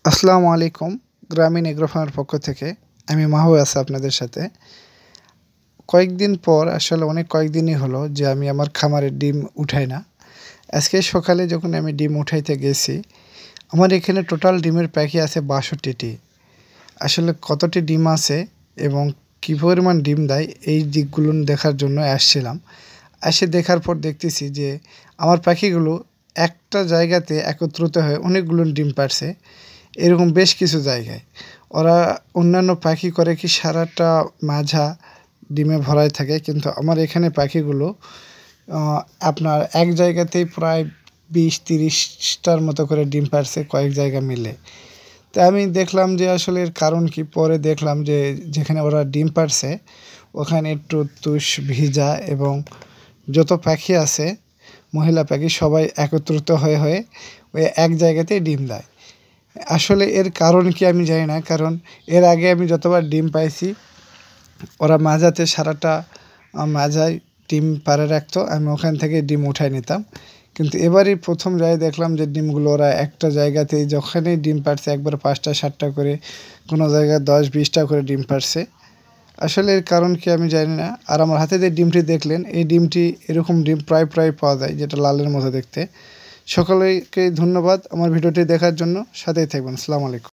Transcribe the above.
আসসালামু আলাইকুম। গ্রামীণ এগ্রো ফার্মের পক্ষ থেকে আমি মাহবুব আছি আপনাদের সাথে। কয়েকদিন পর আসলে কয়েকদিনই হলো যে আমি আমার খামারের ডিম উঠাই না। আজকে সকালে যখন আমি ডিম উঠাইতে গেছি, আমার এখানে টোটাল ডিমের প্যাকেট আছে ৬২টি। আসলে কতটি ডিম আছে এবং কী পরিমাণ ডিম দেয় এই দিকগুলো দেখার জন্য আসছিলাম। এসে দেখার পর দেখতেছি যে আমার পাখিগুলো একটা জায়গাতে একত্রিত হয়ে অনেকগুলো ডিম পাড়ছে। এরকম বেশ কিছু জায়গায় ওরা অন্যান্য পাখি করে কি সারাটা মাঝা ডিমে ভরাই থাকে, কিন্তু আমার এখানে পাখিগুলো আপনার এক জায়গাতেই প্রায় ২০-৩০টার মতো করে ডিম পাড়ছে কয়েক জায়গা মিলে। তো আমি দেখলাম যে আসলে এর কারণ কি। পরে দেখলাম যে যেখানে ওরা ডিম পাড়ছে ওখানে একটু তুষ ভিজা এবং যত পাখি আছে মহিলা পাখি সবাই একত্রিত হয়ে ওই এক জায়গাতেই ডিম দেয়। আসলে এর কারণ কি আমি জানি না, কারণ এর আগে আমি যতবার ডিম পাইছি ওরা মাজাতে সারাটা মাজায় ডিম পাড়ে রাখতো, আমি ওখান থেকে ডিম উঠাই নিতাম। কিন্তু এবারই প্রথম যাই দেখলাম যে ডিমগুলো ওরা একটা জায়গাতেই যখনই ডিম পাড়ছে একবার ৫টা-৭টা করে, কোনো জায়গায় ১০-২০টা করে ডিম পাড়ছে। আসলে এর কারণ কি আমি জানি না। আর আমার হাতে যে ডিমটি দেখলেন এই ডিমটি এরকম ডিম প্রায় পাওয়া যায়, যেটা লালের মতো দেখতে। সকলকে ধন্যবাদ আমার ভিডিওটি দেখার জন্য। সাথেই থাকবেন। আসসালামু আলাইকুম।